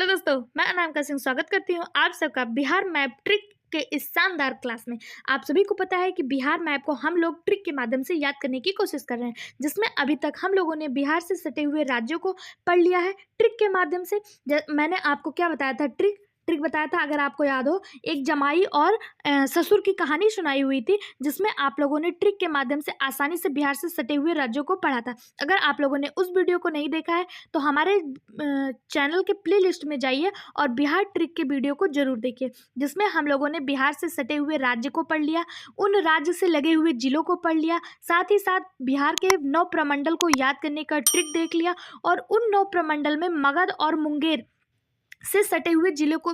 दोस्तों, मैं अनामिका सिंह स्वागत करती हूँ आप सबका बिहार मैप ट्रिक के इस शानदार क्लास में। आप सभी को पता है कि बिहार मैप को हम लोग ट्रिक के माध्यम से याद करने की कोशिश कर रहे हैं, जिसमें अभी तक हम लोगों ने बिहार से सटे हुए राज्यों को पढ़ लिया है ट्रिक के माध्यम से। मैंने आपको क्या बताया था, ट्रिक ट्रिक बताया था, अगर आपको याद हो, एक जमाई और ससुर की कहानी सुनाई हुई थी, जिसमें आप लोगों ने ट्रिक के माध्यम से आसानी से बिहार से सटे हुए राज्यों को पढ़ा था। अगर आप लोगों ने उस वीडियो को नहीं देखा है तो हमारे चैनल के प्लेलिस्ट में जाइए और बिहार ट्रिक के वीडियो को जरूर देखिए, जिसमें हम लोगों ने बिहार से सटे हुए राज्य को पढ़ लिया, उन राज्य से लगे हुए जिलों को पढ़ लिया, साथ ही साथ बिहार के 9 प्रमंडल को याद करने का ट्रिक देख लिया, और उन 9 प्रमंडल में मगध और मुंगेर से सटे हुए जिलों को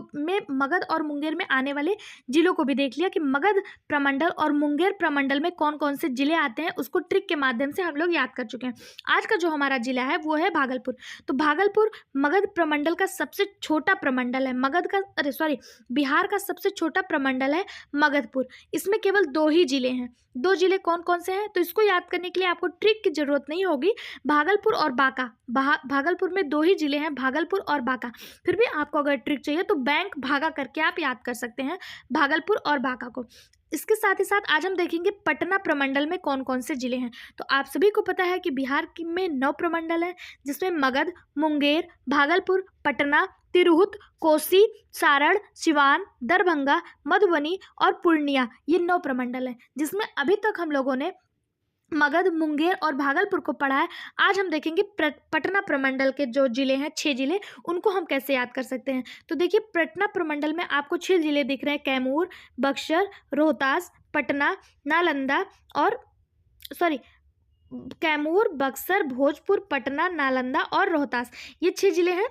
मगध और मुंगेर में आने वाले जिलों को भी देख लिया कि मगध प्रमंडल और मुंगेर प्रमंडल में कौन कौन से जिले आते हैं, उसको ट्रिक के माध्यम से हम लोग याद कर चुके हैं। आज का जो हमारा जिला है वो है भागलपुर। तो भागलपुर मगध प्रमंडल का सबसे छोटा प्रमंडल है। बिहार का सबसे छोटा प्रमंडल है मगधपुर। इसमें केवल 2 ही जिले हैं। 2 जिले कौन कौन से हैं, तो इसको याद करने के लिए आपको ट्रिक की जरूरत नहीं होगी। भागलपुर और बांका, भागलपुर में 2 ही जिले हैं, भागलपुर और बांका। फिर भी आपको अगर ट्रिक चाहिए तो बैंक भागा करके आप याद कर सकते हैं भागलपुर और बांका को। इसके साथ ही साथ आज हम देखेंगे पटना प्रमंडल में कौन कौन से जिले हैं। तो आप सभी को पता है कि बिहार में 9 प्रमंडल हैं, जिसमें मगध, मुंगेर, भागलपुर, पटना, तिरहुत, कोसी, सारण, सिवान, दरभंगा, मधुबनी और पूर्णिया, ये 9 प्रमंडल हैं, जिसमें अभी तक हम लोगों ने मगध, मुंगेर और भागलपुर को पढ़ा है। आज हम देखेंगे पटना प्रमंडल के जो जिले हैं, 6 जिले, उनको हम कैसे याद कर सकते हैं। तो देखिए, पटना प्रमंडल में आपको 6 जिले दिख रहे हैं, कैमूर, बक्सर, रोहतास, पटना, नालंदा और कैमूर, बक्सर, भोजपुर, पटना, नालंदा और रोहतास, ये 6 जिले हैं।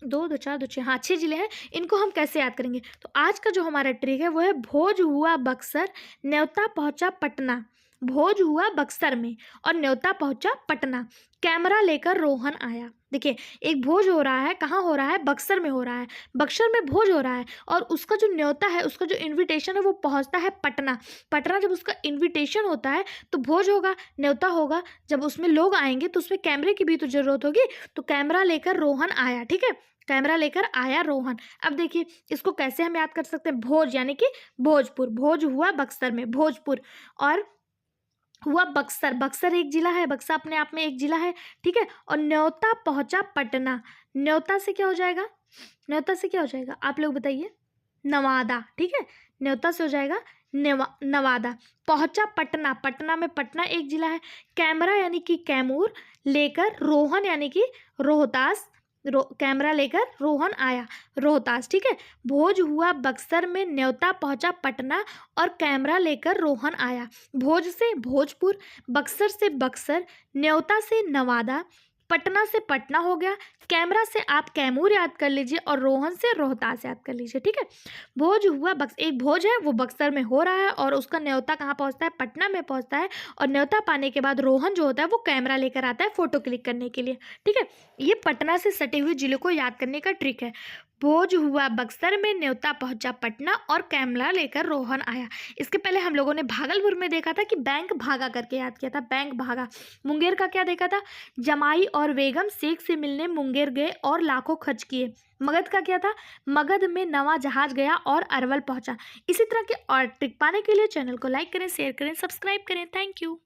2 2 4 2 6, हाँ 6 जिले हैं। इनको हम कैसे याद करेंगे, तो आज का जो हमारा ट्रिक है वो है भोज हुआ बक्सर, न्योता पहुंचा पटना। भोज हुआ बक्सर में और न्योता पहुंचा पटना, कैमरा लेकर रोहन आया। देखिए, एक भोज हो रहा है, कहाँ हो रहा है, बक्सर में हो रहा है। बक्सर में भोज हो रहा है और उसका जो न्योता है, उसका जो इनविटेशन है वो पहुंचता है पटना। पटना जब उसका इनविटेशन होता है तो भोज होगा, न्योता होगा, जब उसमें लोग आएंगे तो उसमें कैमरे की भी तो जरूरत होगी। तो कैमरा लेकर रोहन आया, ठीक है, कैमरा लेकर आया रोहन। अब देखिए, इसको कैसे हम याद कर सकते हैं, भोज यानी कि भोजपुर, भोज हुआ बक्सर में, भोजपुर, और हुआ बक्सर, बक्सर एक जिला है, बक्सर अपने आप में एक जिला है, ठीक है। और न्योता पहुंचा पटना, न्योता से क्या हो जाएगा, न्योता से क्या हो जाएगा आप लोग बताइए, नवादा, ठीक है, न्योता से हो जाएगा नवादा। पहुंचा पटना, पटना में पटना एक जिला है। कैमरा यानी कि कैमूर, लेकर रोहन यानी कि रोहतास, कैमरा लेकर रोहन आया, रोहतास, ठीक है। भोज हुआ बक्सर में, न्योता पहुंचा पटना और कैमरा लेकर रोहन आया। भोज से भोजपुर, बक्सर से बक्सर, न्योता से नवादा, पटना से पटना हो गया, कैमरा से आप कैमूर याद कर लीजिए और रोहन से रोहतास याद कर लीजिए, ठीक है। भोज हुआ एक भोज है वो बक्सर में हो रहा है और उसका न्योता कहाँ पहुँचता है, पटना में पहुँचता है, और न्योता पाने के बाद रोहन जो होता है वो कैमरा लेकर आता है फोटो क्लिक करने के लिए, ठीक है। ये पटना से सटे हुए जिलों को याद करने का ट्रिक है। भोज हुआ बक्सर में, न्योता पहुंचा पटना और कैमरा लेकर रोहन आया। इसके पहले हम लोगों ने भागलपुर में देखा था कि बैंक भागा करके याद किया था, बैंक भागा। मुंगेर का क्या देखा था, जमाई और बेगम शेख से मिलने मुंगेर गए और लाखों खर्च किए। मगध का क्या था, मगध में नवा जहाज गया और अरवल पहुंचा। इसी तरह के और ट्रिक पाने के लिए चैनल को लाइक करें, शेयर करें, सब्सक्राइब करें। Thank you.